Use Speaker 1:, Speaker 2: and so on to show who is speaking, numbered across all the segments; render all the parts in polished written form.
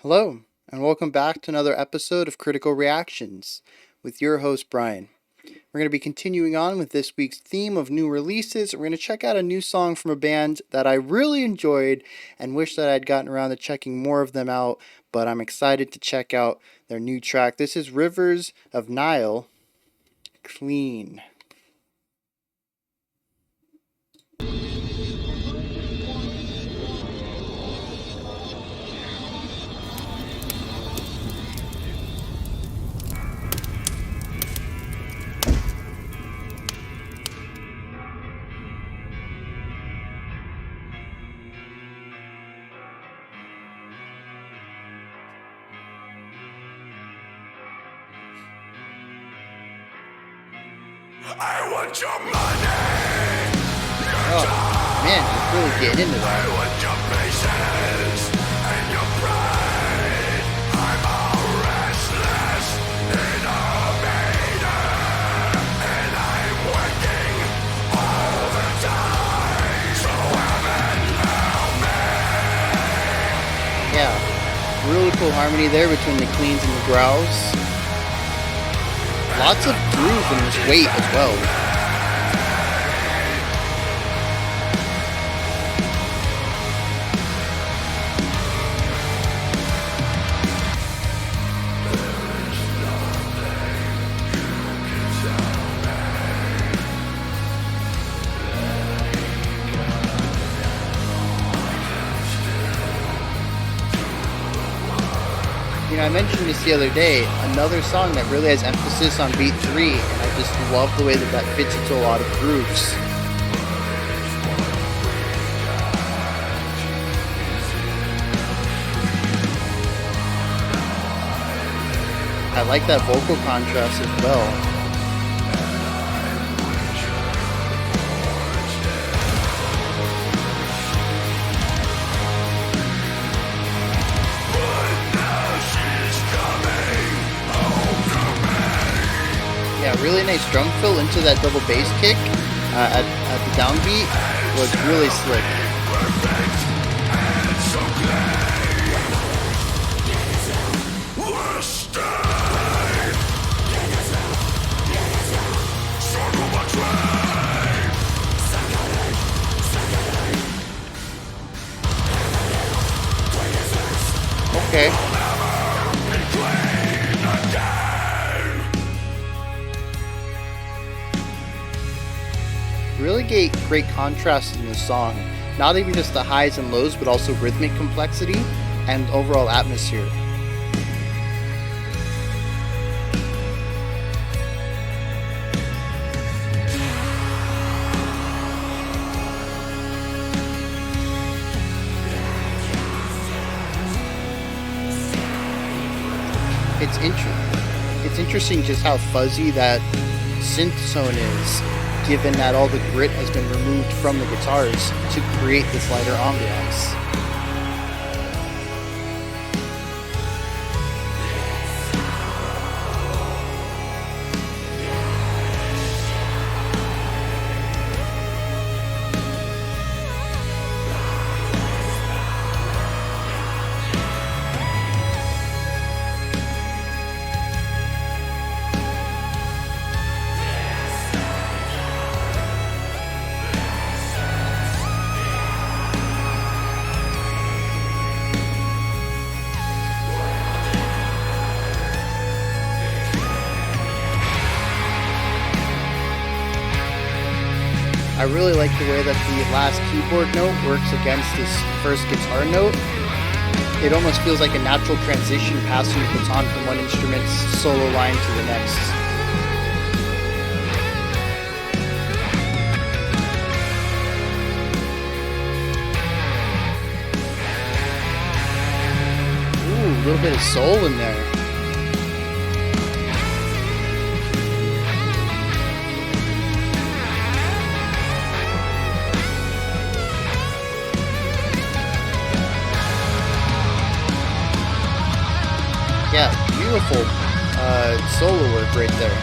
Speaker 1: Hello, and welcome back to another episode of Critical Reactions with your host, Bryan. We're going to be continuing on with this week's theme of new releases. We're going to check out a new song from a band that I really enjoyed and wish that I'd gotten around to checking more of them out, but I'm excited to check out their new track. This is Rivers of Nihil, Clean.
Speaker 2: I want your money.
Speaker 1: Oh, man, it's really getting into
Speaker 2: I
Speaker 1: that.
Speaker 2: want your patience and your pride. I'm all restless in a maiden, and I'm working all the time. So help me.
Speaker 1: Yeah, really cool harmony there between the cleans and the growls. Lots of groove in this weight as well. I mentioned this the other day, another song that really has emphasis on beat 3, and I just love the way that fits into a lot of grooves. I like that vocal contrast as well. Yeah, really nice drum fill into that double bass kick at the downbeat was really slick. Okay. Really great contrast in this song. Not even just the highs and lows, but also rhythmic complexity and overall atmosphere. It's interesting just how fuzzy that synth tone is, given that all the grit has been removed from the guitars to create this lighter ambiance. I really like the way that the last keyboard note works against this first guitar note. It almost feels like a natural transition passing the baton from one instrument's solo line to the next. Ooh, a little bit of soul in there. Yeah, beautiful solo work right there.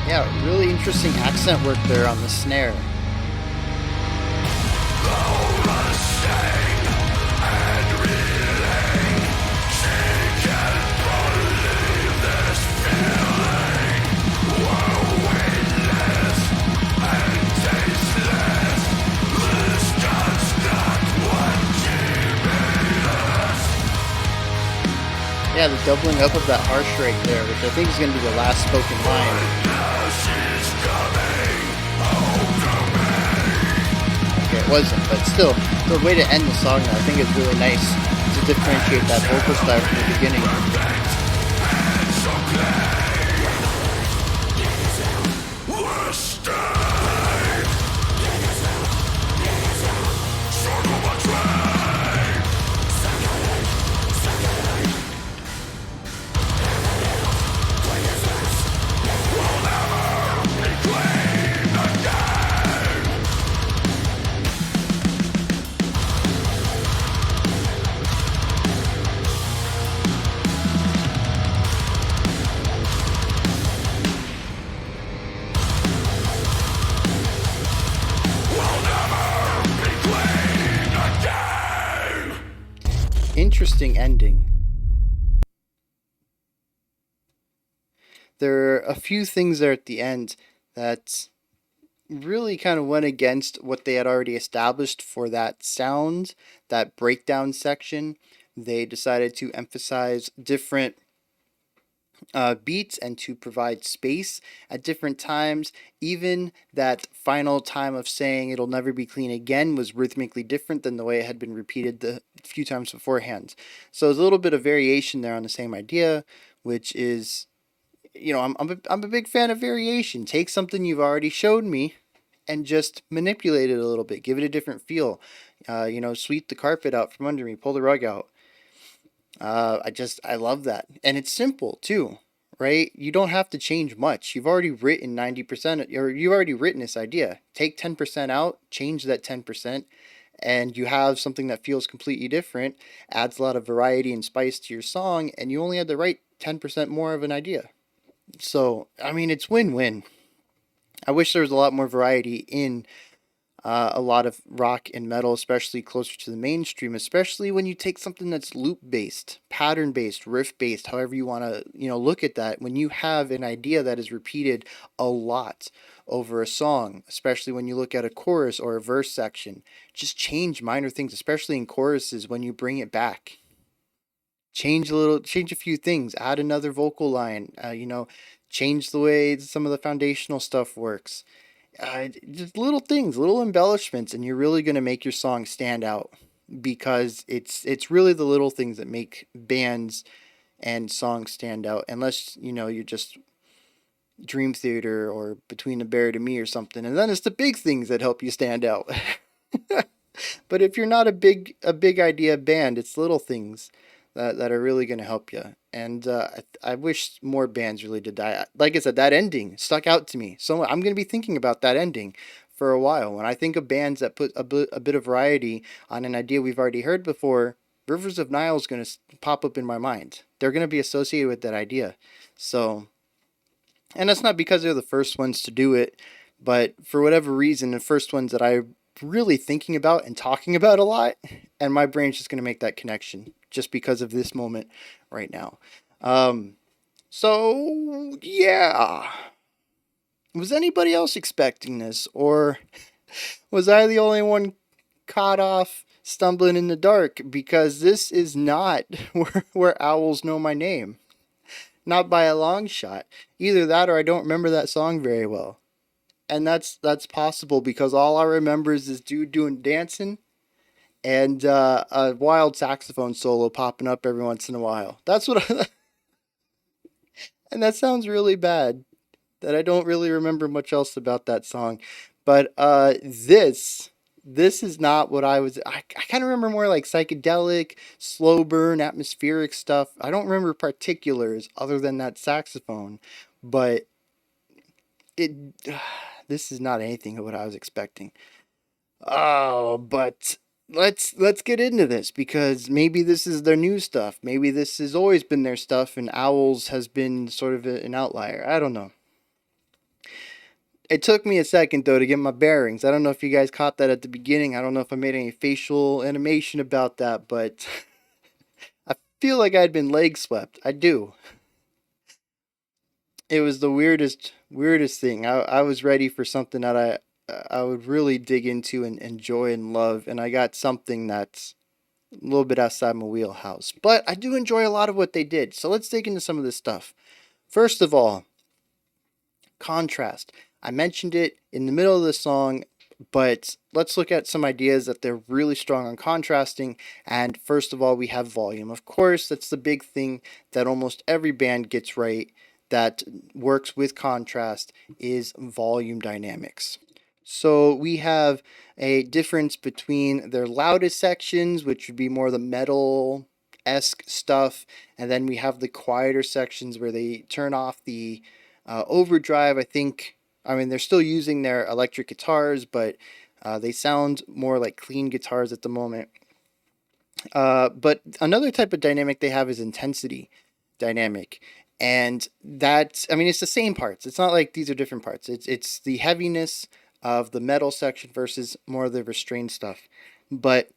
Speaker 1: Yeah, really interesting accent work there on the snare. Yeah, the doubling up of that harsh right there, which I think is going to be the last spoken line. Okay, it wasn't, but still, the way to end the song, I think is really nice to differentiate that vocal style from the beginning. Interesting ending. There are a few things there at the end that really kind of went against what they had already established for that sound, that breakdown section. They decided to emphasize different beats and to provide space at different times. Even that final time of saying it'll never be clean again was rhythmically different than the way it had been repeated the few times beforehand. So there's a little bit of variation there on the same idea, which is, I'm a big fan of variation. Take something you've already showed me and just manipulate it a little bit, give it a different feel. Sweep the carpet out from under me, pull the rug out. I love that. And it's simple too, right? You don't have to change much. You've already written 90%, or you've already written this idea. Take 10% out, change that 10%, and you have something that feels completely different, adds a lot of variety and spice to your song, and you only had to write 10% more of an idea. So, I mean, it's win win. I wish there was a lot more variety in a lot of rock and metal, especially closer to the mainstream, especially when you take something that's loop based, pattern based, riff based, however you want to, look at that. When you have an idea that is repeated a lot over a song, especially when you look at a chorus or a verse section, just change minor things, especially in choruses when you bring it back. Change a few things, add another vocal line, change the way some of the foundational stuff works, just little things, little embellishments, and you're really going to make your song stand out, because it's really the little things that make bands and songs stand out. Unless you're just Dream Theater or Between the Buried and Me or something, and then it's the big things that help you stand out. But if you're not a big idea band, it's little things that are really going to help you. And I wish more bands really did that. Like I said, that ending stuck out to me. So I'm going to be thinking about that ending for a while. When I think of bands that put a bit of variety on an idea we've already heard before, Rivers of Nihil is going to pop up in my mind. They're going to be associated with that idea. So, and that's not because they're the first ones to do it, but for whatever reason, the first ones that I'm really thinking about and talking about a lot, and my brain's just going to make that connection just because of this moment right now. So yeah, was anybody else expecting this, or was I the only one caught off stumbling in the dark? Because this is not where owls know my name, not by a long shot. Either that, or I don't remember that song very well, and that's possible because all I remember is this dude doing dancing and a wild saxophone solo popping up every once in a while. That's what and that sounds really bad that I don't really remember much else about that song. But this is not what I kind of remember more like psychedelic, slow burn, atmospheric stuff. I don't remember particulars other than that saxophone, but it this is not anything of what I was expecting. Oh, but let's get into this, because maybe this is their new stuff. Maybe this has always been their stuff and Owls has been sort of an outlier. I don't know. It took me a second though to get my bearings. I don't know if you guys caught that at the beginning. I don't know if I made any facial animation about that, but I feel like I'd been leg swept. I do. It was the weirdest thing. I was ready for something that I would really dig into and enjoy and love, and I got something that's a little bit outside my wheelhouse. But I do enjoy a lot of what they did. So let's dig into some of this stuff. First of all, contrast. I mentioned it in the middle of the song, but let's look at some ideas that they're really strong on contrasting. And first of all, we have volume. Of course, that's the big thing that almost every band gets right that works with contrast is volume dynamics. So we have a difference between their loudest sections, which would be more the metal esque stuff, and then we have the quieter sections where they turn off the overdrive. I mean, they're still using their electric guitars, but they sound more like clean guitars at the moment. But another type of dynamic they have is intensity dynamic. And that, I mean, it's the same parts. It's not like these are different parts. It's the heaviness of the metal section versus more of the restrained stuff. But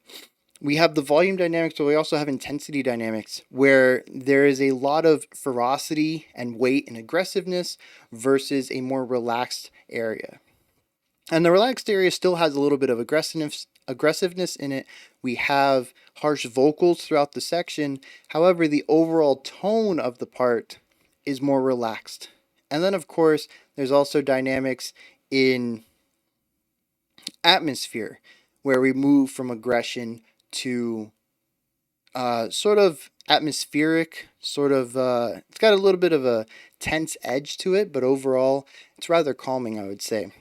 Speaker 1: we have the volume dynamics, but we also have intensity dynamics, where there is a lot of ferocity and weight and aggressiveness versus a more relaxed area. And the relaxed area still has a little bit of aggressiveness in it. We have harsh vocals throughout the section. However, the overall tone of the part is more relaxed. And then, of course, there's also dynamics in atmosphere, where we move from aggression to sort of atmospheric, it's got a little bit of a tense edge to it, but overall, it's rather calming, I would say.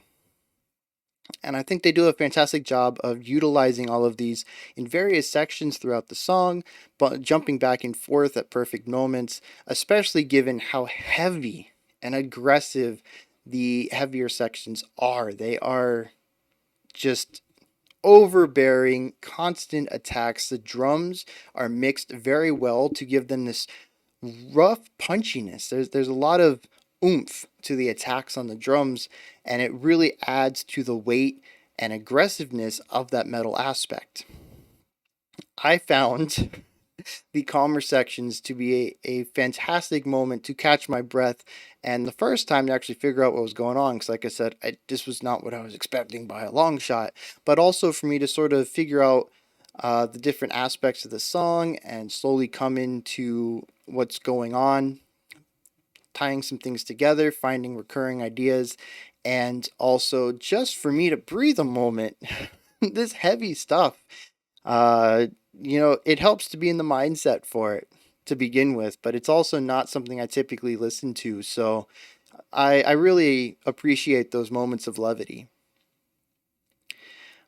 Speaker 1: And I think they do a fantastic job of utilizing all of these in various sections throughout the song, but jumping back and forth at perfect moments, especially given how heavy and aggressive the heavier sections are. They are just overbearing, constant attacks. The drums are mixed very well to give them this rough punchiness. There's a lot of oomph to the attacks on the drums, and it really adds to the weight and aggressiveness of that metal aspect. I found the calmer sections to be a fantastic moment to catch my breath, and the first time to actually figure out what was going on, because like I said, this was not what I was expecting by a long shot, but also for me to sort of figure out the different aspects of the song and slowly come into what's going on, tying some things together, finding recurring ideas, and also just for me to breathe a moment. This heavy stuff, uh, it helps to be in the mindset for it to begin with, but it's also not something I typically listen to. So I really appreciate those moments of levity.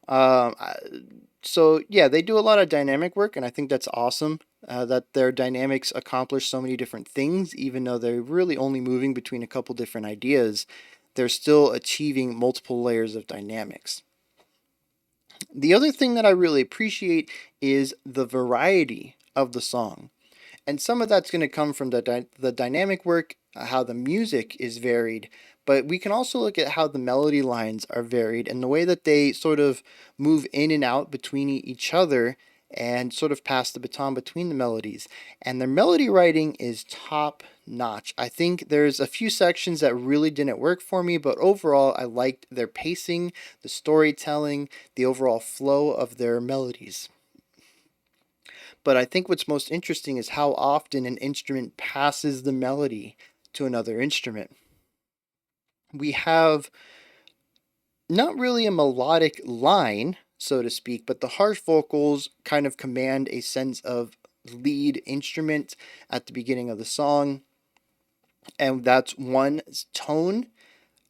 Speaker 1: Um, I- so yeah, they do a lot of dynamic work, and I think that's awesome. That their dynamics accomplish so many different things, even though they're really only moving between a couple different ideas, they're still achieving multiple layers of dynamics. The other thing that I really appreciate is the variety of the song. And some of that's going to come from the dynamic work, how the music is varied, but we can also look at how the melody lines are varied and the way that they sort of move in and out between each other and sort of pass the baton between the melodies. And their melody writing is top notch. I think there's a few sections that really didn't work for me, but overall I liked their pacing, the storytelling, the overall flow of their melodies. But I think what's most interesting is how often an instrument passes the melody to another instrument. We have not really a melodic line, so to speak, but the harsh vocals kind of command a sense of lead instrument at the beginning of the song. And that's one tone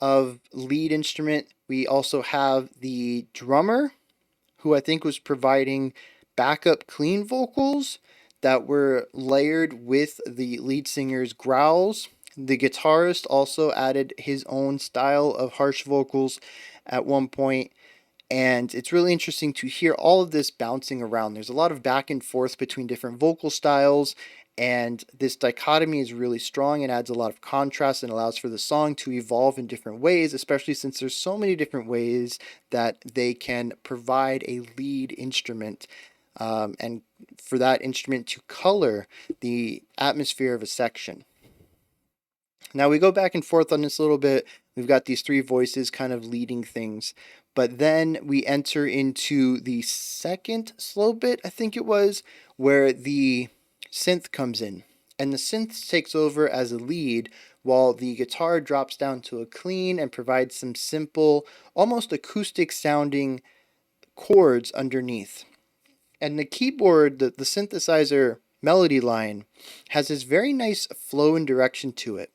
Speaker 1: of lead instrument. We also have the drummer, who I think was providing backup clean vocals that were layered with the lead singer's growls. The guitarist also added his own style of harsh vocals at one point, and it's really interesting to hear all of this bouncing around. There's a lot of back and forth between different vocal styles, And this dichotomy is really strong and adds a lot of contrast and allows for the song to evolve in different ways, especially since there's so many different ways that they can provide a lead instrument, and for that instrument to color the atmosphere of a section. Now we go back and forth on this a little bit. We've got these three voices kind of leading things. But then we enter into the second slow bit, I think it was, where the synth comes in. And the synth takes over as a lead while the guitar drops down to a clean and provides some simple, almost acoustic sounding chords underneath. And the keyboard, the synthesizer melody line, has this very nice flow and direction to it.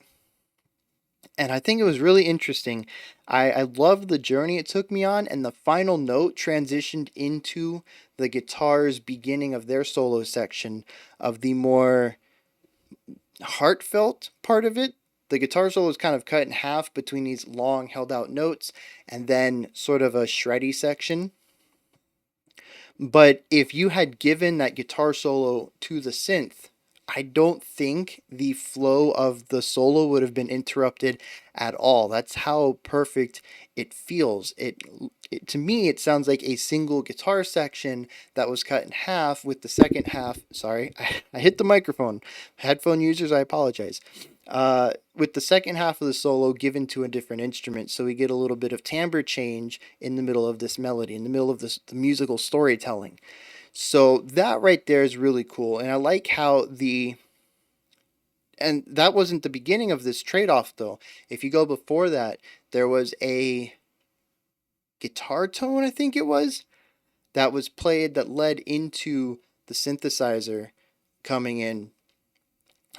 Speaker 1: And I think it was really interesting. I loved the journey it took me on, and the final note transitioned into the guitar's beginning of their solo section of the more heartfelt part of it. The guitar solo is kind of cut in half between these long held out notes and then sort of a shreddy section. But if you had given that guitar solo to the synth, I don't think the flow of the solo would have been interrupted at all. That's how perfect it feels. It to me it sounds like a single guitar section that was cut in half with the second half. Sorry, I hit the microphone. Headphone users, I apologize. With the second half of the solo given to a different instrument, so we get a little bit of timbre change in the middle of this melody, in the middle of the musical storytelling. So that right there is really cool. And I like how and that wasn't the beginning of this trade off though. If you go before that, there was a guitar tone, I think it was, that was played that led into the synthesizer coming in.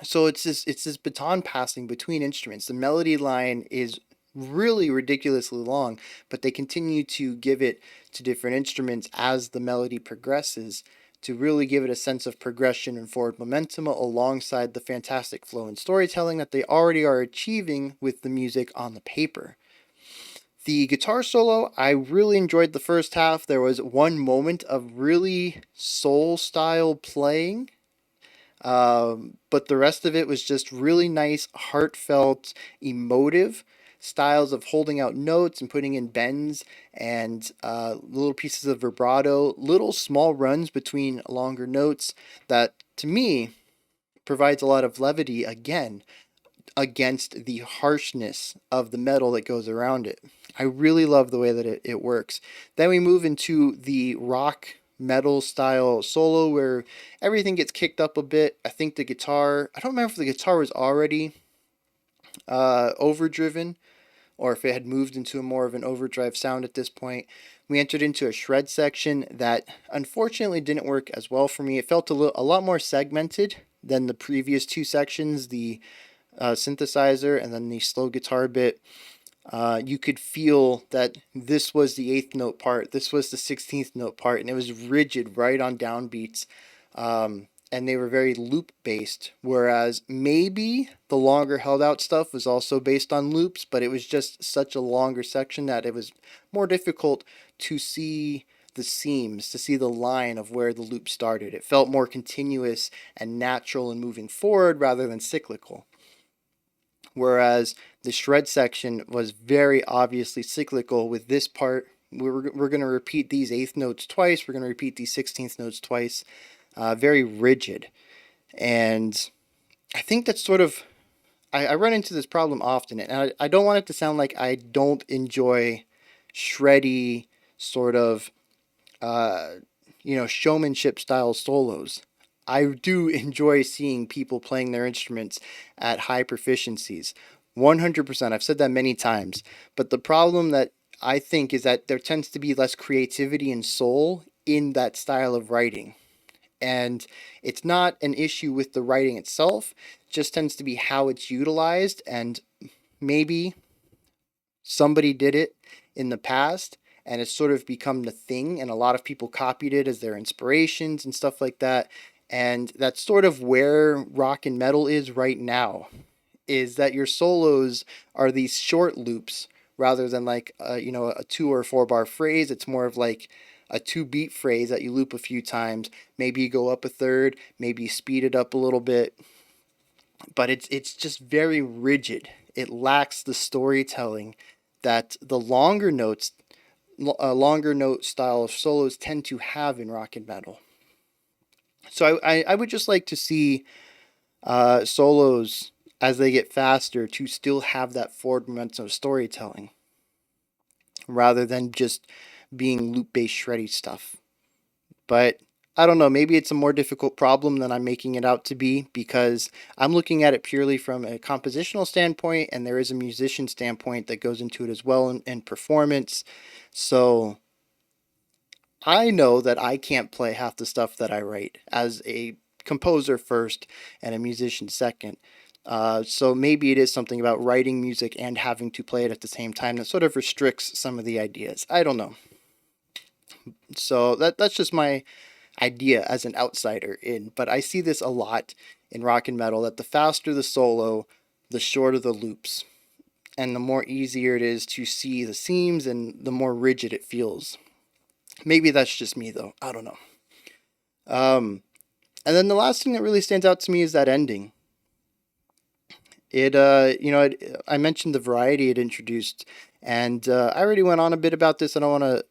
Speaker 1: So it's this baton passing between instruments. The melody line is really ridiculously long, but they continue to give it to different instruments as the melody progresses to really give it a sense of progression and forward momentum alongside the fantastic flow and storytelling that they already are achieving with the music on the paper. The guitar solo, I really enjoyed the first half. There was one moment of really soul style playing, but the rest of it was just really nice, heartfelt, emotive styles of holding out notes and putting in bends and little pieces of vibrato, little small runs between longer notes that, to me, provides a lot of levity again against the harshness of the metal that goes around it. I really love the way that it works. Then we move into the rock metal style solo where everything gets kicked up a bit. I think the guitar, I don't remember if the guitar was already overdriven or if it had moved into a more of an overdrive sound at this point. We entered into a shred section that unfortunately didn't work as well for me. It felt a lot more segmented than the previous two sections, the synthesizer and then the slow guitar bit. You could feel that this was the eighth note part, this was the 16th note part, and it was rigid right on downbeats. And they were very loop based, whereas maybe the longer held out stuff was also based on loops, but it was just such a longer section that it was more difficult to see the seams, to see the line of where the loop started. It felt more continuous and natural and moving forward rather than cyclical. Whereas the shred section was very obviously cyclical with this part. We're going to repeat these eighth notes twice. We're going to repeat these 16th notes twice. Very rigid. And I think that's sort of, I run into this problem often. And I don't want it to sound like I don't enjoy shreddy sort of, showmanship style solos. I do enjoy seeing people playing their instruments at high proficiencies. 100%. I've said that many times. But the problem that I think is that there tends to be less creativity and soul in that style of writing. And it's not an issue with the writing itself, it just tends to be how it's utilized. And maybe somebody did it in the past and it's sort of become the thing, and a lot of people copied it as their inspirations and stuff like that. And that's sort of where rock and metal is right now, is that your solos are these short loops rather than like a 2 or 4 bar phrase. It's more of like a 2-beat phrase that you loop a few times. Maybe you go up a third, maybe you speed it up a little bit, but it's just very rigid. It lacks the storytelling that the longer note style of solos tend to have in rock and metal. So I would just like to see solos as they get faster to still have that forward momentum of storytelling rather than just being loop based shreddy stuff. But I don't know, maybe it's a more difficult problem than I'm making it out to be because I'm looking at it purely from a compositional standpoint, and there is a musician standpoint that goes into it as well in performance. So I know that I can't play half the stuff that I write as a composer first and a musician second. So maybe it is something about writing music and having to play it at the same time that sort of restricts some of the ideas. I don't know. So that's just my idea as an outsider in, but I see this a lot in rock and metal that the faster the solo, the shorter the loops, and the more easier it is to see the seams and the more rigid it feels. Maybe that's just me though. I don't know. And then the last thing that really stands out to me is that ending. I mentioned the variety it introduced, and I already went on a bit about this. I don't want to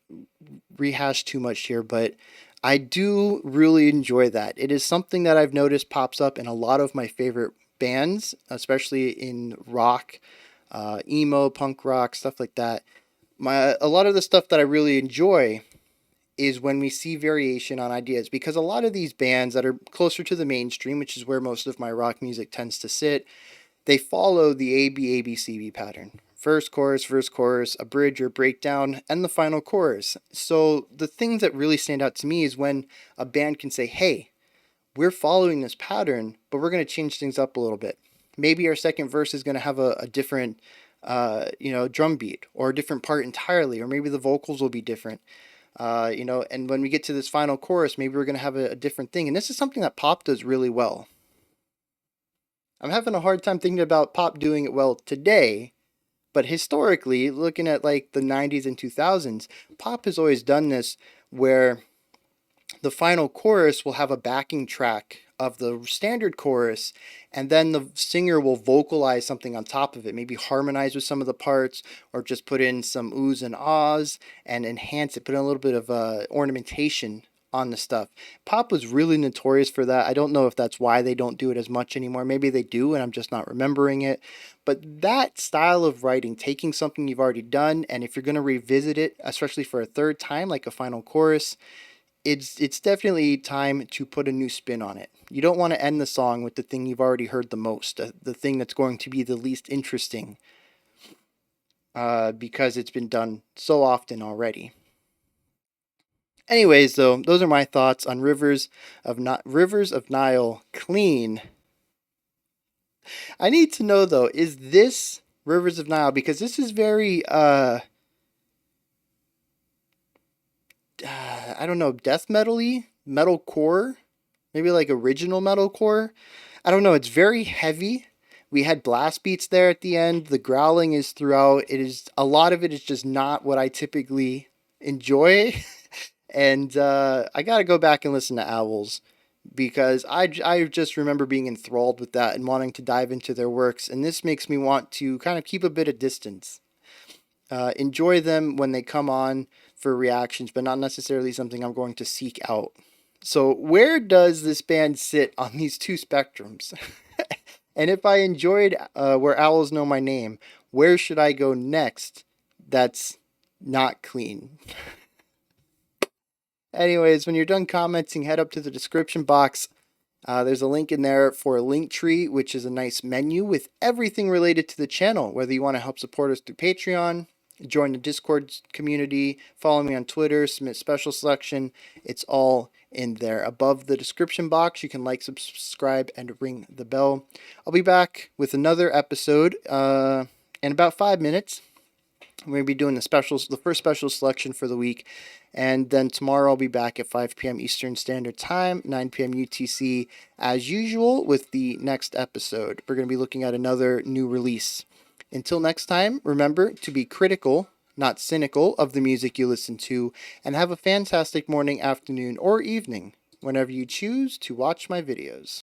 Speaker 1: rehash too much here, but I do really enjoy that. It is something that I've noticed pops up in a lot of my favorite bands, especially in rock, emo, punk rock, stuff like that. A lot of the stuff that I really enjoy is when we see variation on ideas, because a lot of these bands that are closer to the mainstream, which is where most of my rock music tends to sit, they follow the ABABCB pattern. Verse, chorus, a bridge or breakdown, and the final chorus. So the things that really stand out to me is when a band can say, hey, we're following this pattern, but we're going to change things up a little bit. Maybe our second verse is going to have a different drum beat or a different part entirely, or maybe the vocals will be different. And when we get to this final chorus, maybe we're going to have a different thing. And this is something that pop does really well. I'm having a hard time thinking about pop doing it well today, but historically, looking at like the 90s and 2000s, pop has always done this where the final chorus will have a backing track of the standard chorus, and then the singer will vocalize something on top of it, maybe harmonize with some of the parts, or just put in some oohs and ahs and enhance it, put in a little bit of ornamentation on the stuff. Pop was really notorious for that. I don't know if that's why they don't do it as much anymore. Maybe they do and I'm just not remembering it. But that style of writing, taking something you've already done, and if you're going to revisit it, especially for a third time, like a final chorus, it's definitely time to put a new spin on it. You don't want to end the song with the thing you've already heard the most, the thing that's going to be the least interesting, because it's been done so often already. Anyways, though, those are my thoughts on Rivers of Nihil clean. I need to know though, is this Rivers of Nihil, because this is very I don't know, death metal-y, metalcore, maybe like original metalcore. I don't know, it's very heavy. We had blast beats there at the end. The growling is throughout. It is a lot of it is just not what I typically enjoy. And I got to go back and listen to Owls because I just remember being enthralled with that and wanting to dive into their works. And this makes me want to kind of keep a bit of distance. Enjoy them when they come on for reactions, but not necessarily something I'm going to seek out. So where does this band sit on these two spectrums? And if I enjoyed Where Owls Know My Name, where should I go next that's not clean? Anyways, when you're done commenting, head up to the description box. There's a link in there for a link tree, which is a nice menu with everything related to the channel. Whether you want to help support us through Patreon, join the Discord community, follow me on Twitter, submit special selection, it's all in there. Above the description box, you can like, subscribe, and ring the bell. I'll be back with another episode in about 5 minutes. We're going to be doing the first special selection for the week. And then tomorrow I'll be back at 5 p.m. Eastern Standard Time, 9 p.m. UTC, as usual, with the next episode. We're going to be looking at another new release. Until next time, remember to be critical not cynical of the music you listen to, and have a fantastic morning, afternoon, or evening whenever you choose to watch my videos.